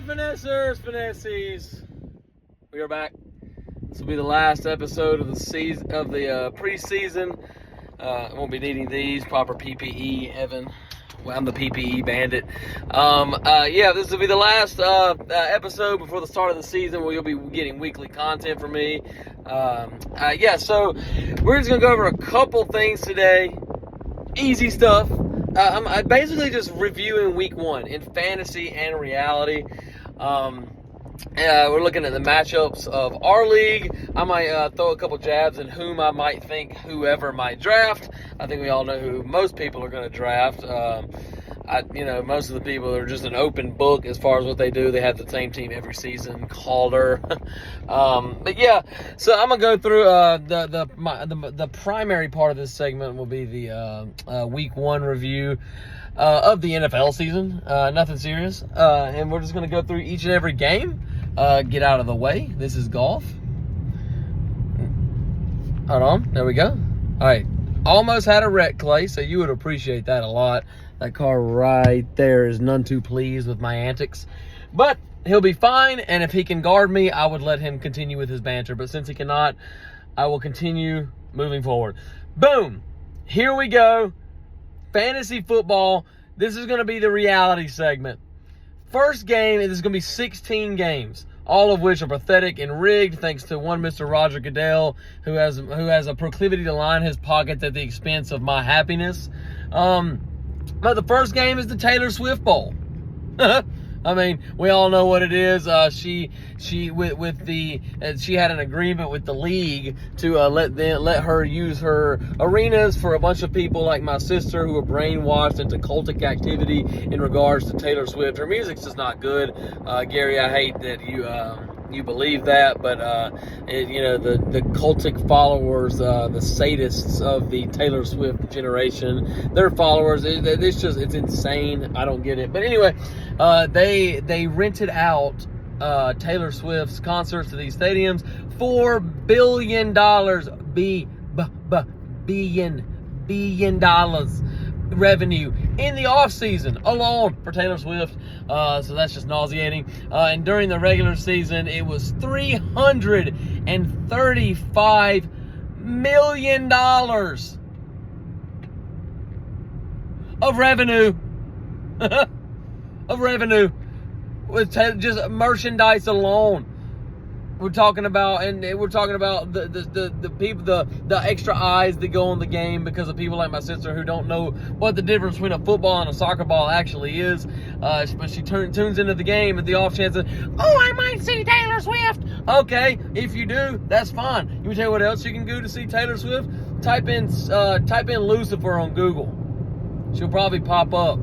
Finessies. We are back. This will be the last episode of the season of the preseason. I won't be needing these proper PPE, Evan. Well, I'm the PPE bandit. This will be the last episode before the start of the season, where you'll be getting weekly content from me. So we're just gonna go over a couple things today. Easy stuff. I'm basically just reviewing week one in fantasy and reality. We're looking at the matchups of our league. I might throw a couple jabs in whom I might think whoever might draft. I think we all know who most people are going to draft. Most of the people are just an open book as far as what they do. They have the same team every season, Calder. So I'm gonna go through the primary part of this segment will be the week one review of the NFL season. Nothing serious, and we're just gonna go through each and every game. Get out of the way. This is golf. Hold on. There we go. All right. Almost had a wreck, Clay, so you would appreciate that a lot. That car right there is none too pleased with my antics. But he'll be fine, and if he can guard me, I would let him continue with his banter. But since he cannot, I will continue moving forward. Boom. Here we go. Fantasy football. This is going to be the reality segment. First game, this is going to be 16 games, all of which are pathetic and rigged thanks to one Mr. Roger Goodell, who has a proclivity to line his pockets at the expense of my happiness. But the first game is the Taylor Swift Bowl. I mean, we all know what it is. She had an agreement with the league to let her use her arenas for a bunch of people like my sister who are brainwashed into cultic activity in regards to Taylor Swift. Her music's just not good. Gary, I hate that you believe that, but the cultic followers, the sadists of the Taylor Swift generation, their followers, it's insane. I don't get it. But anyway, they rented out Taylor Swift's concerts to these stadiums. $4 billion, billion dollars revenue in the offseason alone for Taylor Swift. So that's just nauseating. And during the regular season, it was $335 million of revenue. Of revenue with just merchandise alone. We're talking about the people, the extra eyes that go on the game because of people like my sister who don't know what the difference between a football and a soccer ball actually is. But she tunes into the game at the off chance of, I might see Taylor Swift. Okay, if you do, that's fine. Let me tell you what else you can do to see Taylor Swift. Type in Lucifer on Google. She'll probably pop up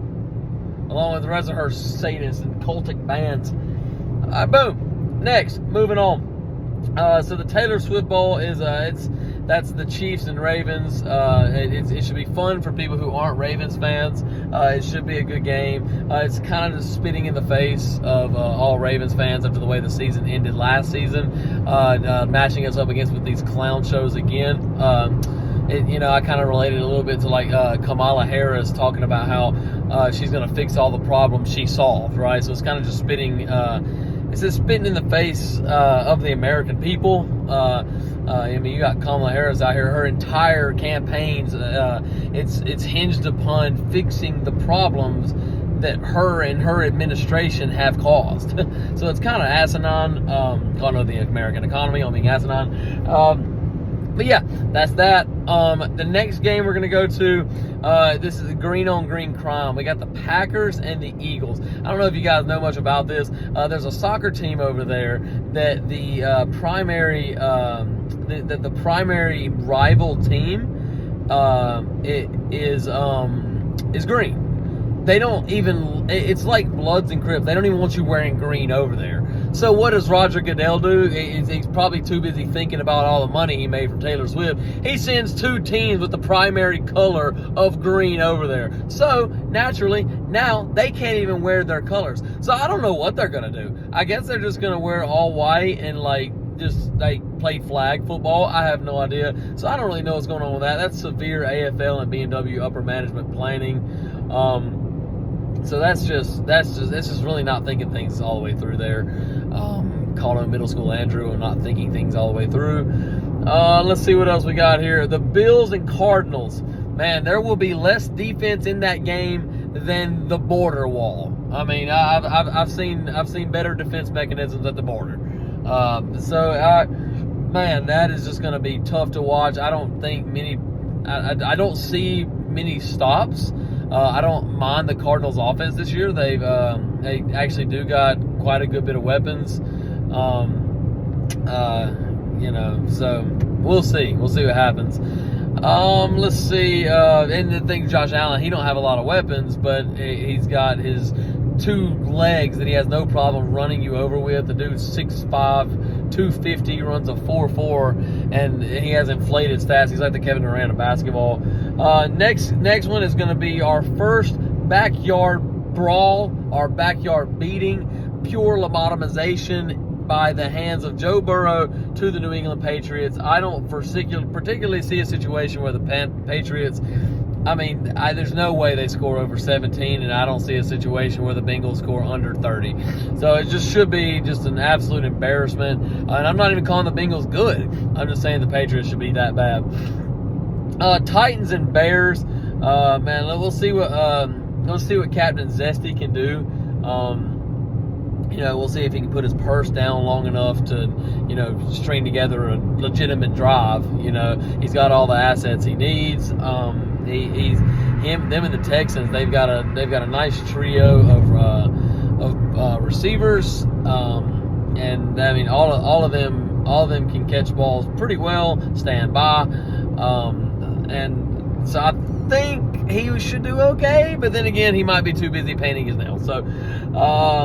along with the rest of her sadists and cultic bands. Boom. Next, moving on. So the Taylor Swift Bowl is that's the Chiefs and Ravens. It should be fun for people who aren't Ravens fans. It should be a good game. It's kind of just spitting in the face of all Ravens fans after the way the season ended last season, matching us up against with these clown shows again. I kind of related a little bit to like Kamala Harris talking about how she's going to fix all the problems she solved, right? So it's kind of just spitting in the face of the American people. You got Kamala Harris out here. Her entire campaigns, it's hinged upon fixing the problems that her and her administration have caused. So it's kind of asinine. I know the American economy, I'm being asinine. But yeah, that's that. The next game we're going to go to, this is a green on green crime. We got the Packers and the Eagles. I don't know if you guys know much about this. There's a soccer team over there that the primary rival team is green. They don't even, it's like Bloods and Crips. They don't even want you wearing green over there. So what does Roger Goodell do? He's probably too busy thinking about all the money he made from Taylor Swift. He sends two teams with the primary color of green over there. So naturally, now they can't even wear their colors. So I don't know what they're going to do. I guess they're just going to wear all white and just play flag football. I have no idea. So I don't really know what's going on with that. That's severe AFL and B&W upper management planning. So that's just really not thinking things all the way through there. Calling middle school Andrew and not thinking things all the way through. Let's see what else we got here. The Bills and Cardinals. Man, there will be less defense in that game than the border wall. I mean, I've seen better defense mechanisms at the border. Man, that is just going to be tough to watch. I don't think I don't see many stops. I don't mind the Cardinals' offense this year. They actually do got quite a good bit of weapons. So we'll see. We'll see what happens. Let's see. And the thing, Josh Allen, he don't have a lot of weapons, but he's got his two legs that he has no problem running you over with. The dude's 6'5", 250, runs a 4.4, and he has inflated stats. He's like the Kevin Durant of basketball. Next one is going to be our first backyard brawl, our backyard beating, pure lobotomization by the hands of Joe Burrow to the New England Patriots. I don't particularly see a situation where the Patriots, there's no way they score over 17, and I don't see a situation where the Bengals score under 30. So it just should be just an absolute embarrassment. And I'm not even calling the Bengals good. I'm just saying the Patriots should be that bad. Titans and Bears. Man, we'll see what Captain Zesty can do. We'll see if he can put his purse down long enough to, string together a legitimate drive. He's got all the assets he needs. Them and the Texans, they've got a nice trio of receivers. And I mean, all of them can catch balls pretty well, stand by. And so I think he should do okay, but then again, he might be too busy painting his nails. So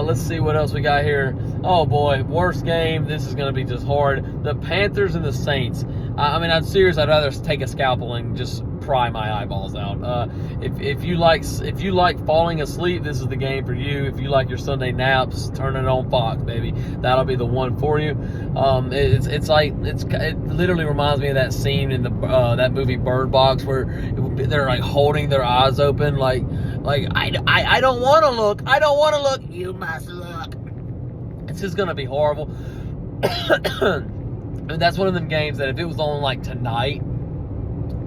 let's see what else we got here. Oh boy, worst game. This is going to be just hard. The Panthers and the Saints. I'm serious. I'd rather take a scalpel and just pry my eyeballs out. If you like falling asleep, this is the game for you. If you like your Sunday naps, turn it on Fox, baby. That'll be the one for you. It literally reminds me of that scene in that movie Bird Box where they're like holding their eyes open, like I don't want to look. I don't want to look. You must look. It's just gonna be horrible. And that's one of them games that if it was on like tonight,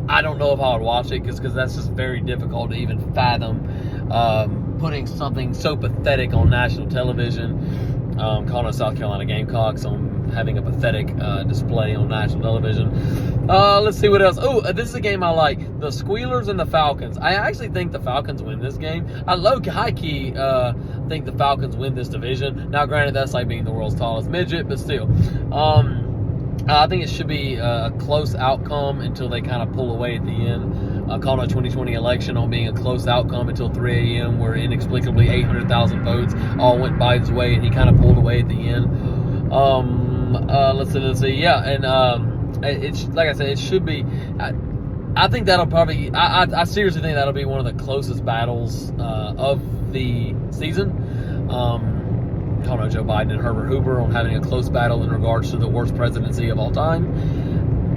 I don't know if I would watch it because that's just very difficult to even fathom putting something so pathetic on national television. Calling us South Carolina Gamecocks on having a pathetic display on national television. Let's see what else. Oh, this is a game I like. The Squealers and the Falcons. I actually think the Falcons win this game. I high-key think the Falcons win this division. Now, granted, that's like being the world's tallest midget, but still. I think it should be a close outcome until they kind of pull away at the end. Calling a 2020 election on being a close outcome until 3 a.m. where inexplicably 800,000 votes all went Biden's way and he kind of pulled away at the end. Let's see. Yeah, and it's like I said, it should be. I think that'll probably. I seriously think that'll be one of the closest battles of the season. Calling out Joe Biden and Herbert Hoover on having a close battle in regards to the worst presidency of all time.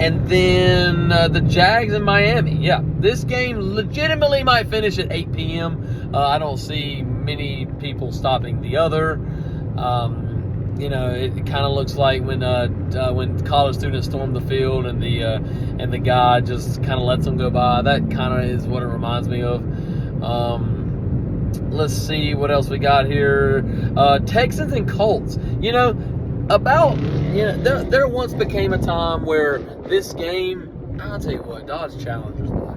And then the Jags in Miami. Yeah, this game legitimately might finish at 8 p.m. I don't see many people stopping the other. It kind of looks like when college students storm the field and the guy just kind of lets them go by. That kind of is what it reminds me of. Let's see what else we got here. Texans and Colts. There once became a time where this game, I'll tell you what, Dodge Challengers, boy.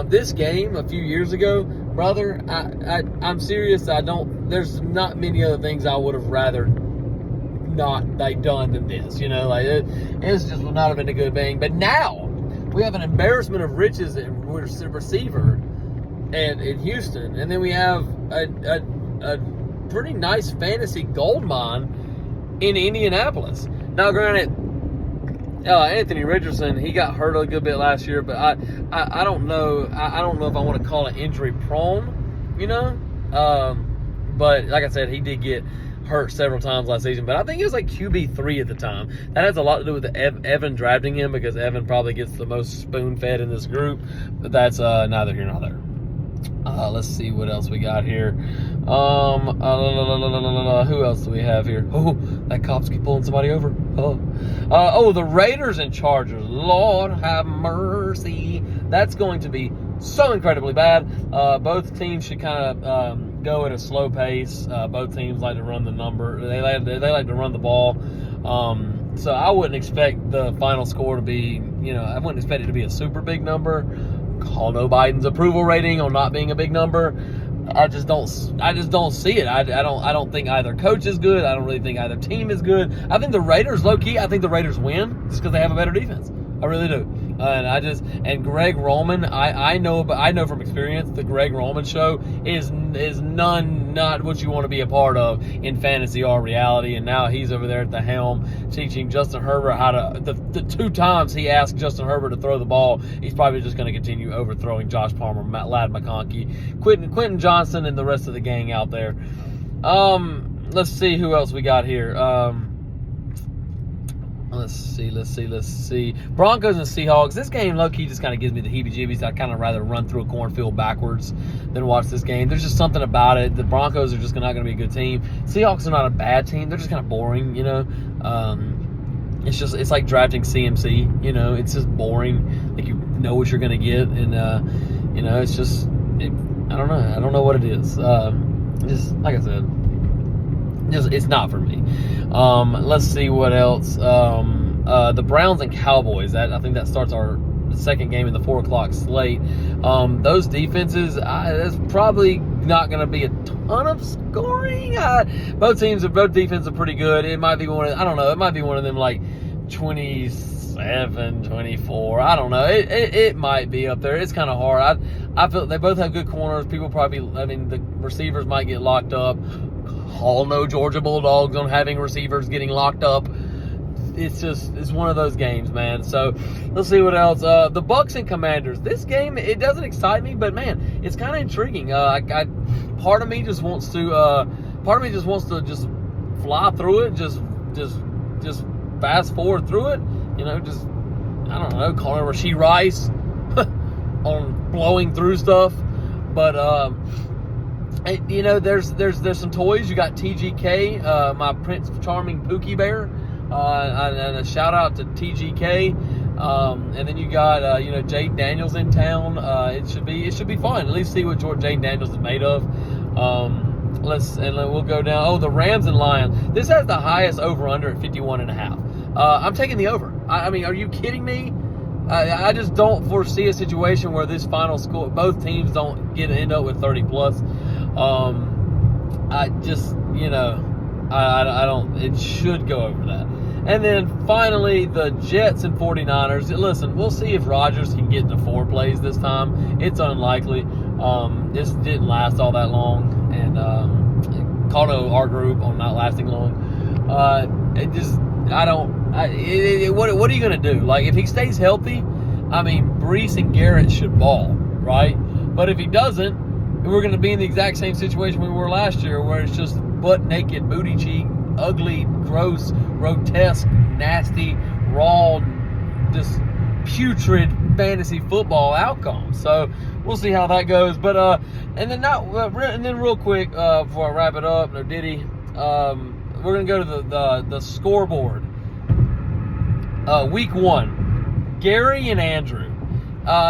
This game a few years ago, brother, I'm serious. There's not many other things I would have rather not done than this. It's just would not have been a good thing. But now we have an embarrassment of riches at receiver. And in Houston, and then we have a pretty nice fantasy gold mine in Indianapolis. Now, granted, Anthony Richardson, he got hurt a good bit last year, but I don't know. I don't know if I want to call it injury prone, But like I said, he did get hurt several times last season, but I think he was like QB3 at the time. That has a lot to do with Evan drafting him because Evan probably gets the most spoon-fed in this group, but that's neither here nor there. Let's see what else we got here. Who else do we have here? Oh, that cop's pulling somebody over. The Raiders and Chargers. Lord have mercy. That's going to be so incredibly bad. Both teams should kind of go at a slow pace. Both teams like to run the number. They like to run the ball. So I wouldn't expect the final score to be, I wouldn't expect it to be a super big number. Call no Biden's approval rating on not being a big number. I just don't see it. I don't think either coach is good. I don't really think either team is good. I think the Raiders, low key, I think the Raiders win just because they have a better defense. I really do. And Greg Roman, I know from experience the Greg Roman show is not what you want to be a part of in fantasy or reality. And now he's over there at the helm teaching Justin Herbert how to. The 2 times he asked Justin Herbert to throw the ball, he's probably just going to continue overthrowing Josh Palmer, Ladd McConkey, Quentin Johnson, and the rest of the gang out there. Let's see who else we got here. Let's see. Broncos and Seahawks. This game, low-key, just kind of gives me the heebie-jeebies. I'd kind of rather run through a cornfield backwards than watch this game. There's just something about it. The Broncos are just not going to be a good team. Seahawks are not a bad team. They're just kind of boring, It's like drafting CMC, It's just boring. Like, you know what you're going to get. And, it's just, I don't know. I don't know what it is. Just, like I said, it's not for me. Let's see what else. The Browns and Cowboys. I think that starts our second game in the 4 o'clock slate. Those defenses, that's probably not going to be a ton of scoring. Both defenses are pretty good. It might be it might be one of them like 27, 24. I don't know. It might be up there. It's kind of hard. I feel they both have good corners. The receivers might get locked up. All no Georgia Bulldogs on having receivers getting locked up. It's one of those games, man. So let's see what else. The Bucks and Commanders. This game, it doesn't excite me, but man, it's kind of intriguing. Part of me just wants to just fly through it, just fast forward through it. I don't know, calling Rashee Rice on blowing through stuff, but. There's some toys. You got TGK, my Prince Charming Pookie Bear, and a shout out to TGK. And then you got Jaden Daniels in town. It should be fun. At least see what Jaden Daniels is made of. We'll go down. Oh, the Rams and Lions. This has the highest over under at 51.5. I'm taking the over. I mean, are you kidding me? I just don't foresee a situation where this final score, both teams don't end up with 30 plus. I don't, it should go over that. And then finally, the Jets and 49ers. Listen, we'll see if Rodgers can get to 4 plays this time. It's unlikely. This didn't last all that long, and caught our group on not lasting long. What are you going to do? Like, if he stays healthy, I mean, Breece and Garrett should ball, right? But if he doesn't, we're going to be in the exact same situation we were last year, where it's just butt naked, booty cheek, ugly, gross, grotesque, nasty, raw, just putrid fantasy football outcome. So we'll see how that goes. But and then real quick before I wrap it up, no Diddy, we're going to go to the scoreboard. Week 1, Gary and Andrew.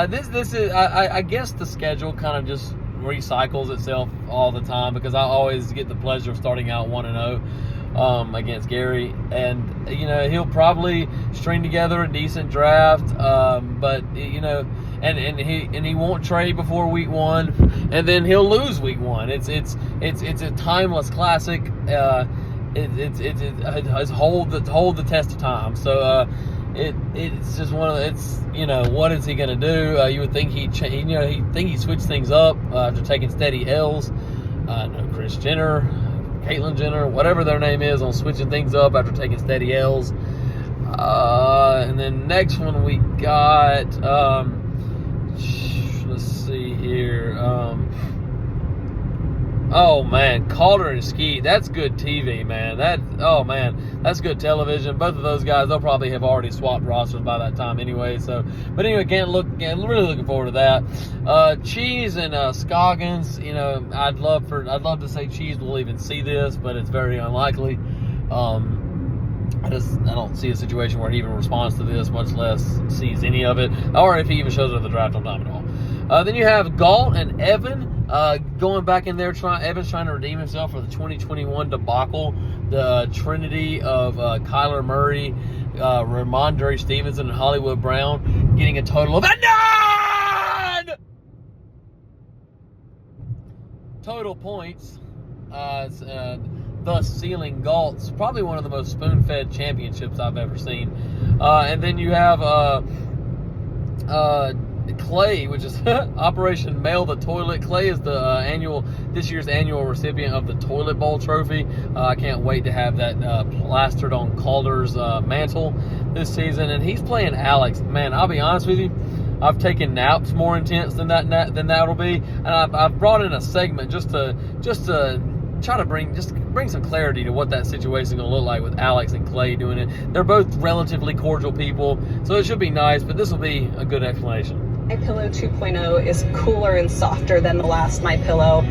This is I guess the schedule kind of just recycles itself all the time, because I always get the pleasure of starting out 1-0 against Gary, and he'll probably string together a decent draft, but and he won't trade before week 1, and then he'll lose week 1. It's a timeless classic. It's hold the test of time. So it's just one of the, what is he gonna do? You would think he switched things up after taking steady L's. Kris Jenner, Caitlyn Jenner, whatever their name is, on switching things up after taking steady L's. And then next one we got, let's see here. Oh man, Calder and Skeet, that's good TV, man. That's good television. Both of those guys, they'll probably have already swapped rosters by that time anyway. So, but anyway, really looking forward to that. Cheese and Scoggins, you know, I'd love to say Cheese will even see this, but it's very unlikely. I don't see a situation where he even responds to this, much less sees any of it, or if he even shows up at the draft on time at all. Then you have Galt and Evan. Going back in there, Evan's trying to redeem himself for the 2021 debacle. The trinity of Kyler Murray, Ramondre Stevenson, and Hollywood Brown getting a total of 9 total points. Thus sealing Galt's probably one of the most spoon-fed championships I've ever seen. And then you have Clay, which is Operation Mail the Toilet. Clay is the this year's annual recipient of the Toilet Bowl trophy. I can't wait to have that plastered on Calder's mantle this season. And he's playing Alex. Man, I'll be honest with you, I've taken naps more intense than that'll be, and I've brought in a segment just to try to bring some clarity to what that situation is going to look like with Alex and Clay doing it. They're both relatively cordial people, so it should be nice, but this will be a good explanation. MyPillow 2.0 is cooler and softer than the last MyPillow.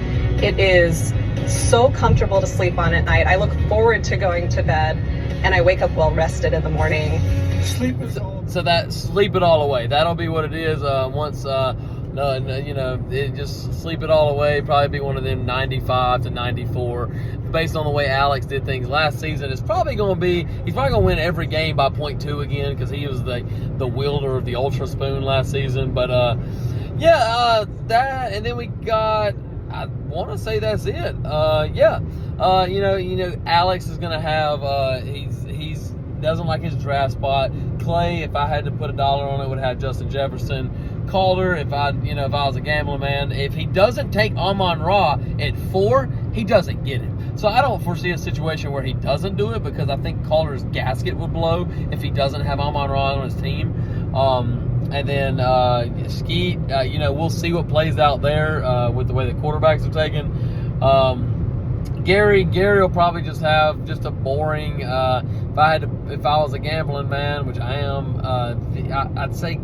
It is so comfortable to sleep on at night. I look forward to going to bed, and I wake up well rested in the morning. Sleep it all away. That'll be what it is. Once just sleep it all away. Probably be one of them 95 to 94. Based on the way Alex did things last season, he's probably going to win every game by 0.2 again, because he was the wielder of the Ultra Spoon last season. But that, and then we got, I want to say that's it. Alex is going to have he's doesn't like his draft spot. Clay, if I had to put $1 on it, would have Justin Jefferson. Calder, if I was a gambling man, if he doesn't take Amon-Ra at 4, he doesn't get it. So I don't foresee a situation where he doesn't do it, because I think Calder's gasket would blow if he doesn't have Amon-Ra on his team. And then Skeet, we'll see what plays out there with the way the quarterbacks are taken. Gary will probably just have just a boring. If I was a gambling man, which I am, I'd say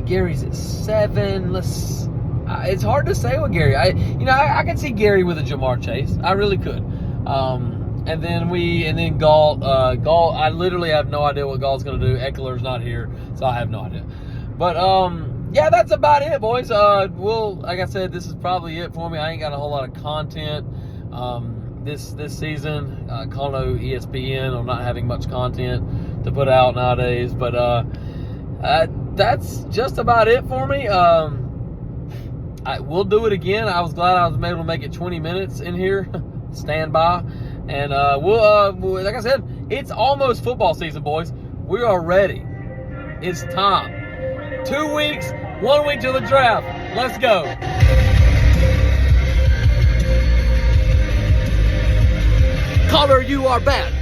Gary's at 7. It's hard to say with Gary. I could see Gary with a Jamar Chase. I really could. And then Galt. I literally have no idea what Galt's going to do. Eckler's not here, so I have no idea. But yeah, that's about it, boys. Like I said, this is probably it for me. I ain't got a whole lot of content this season. Call no ESPN on not having much content to put out nowadays. But that's just about it for me. I will do it again. I was glad I was able to make it 20 minutes in here. Stand by. And we'll like I said, it's almost football season, boys. We are ready. It's time. 2 weeks, 1 week till the draft. Let's go. Calder, you are bad.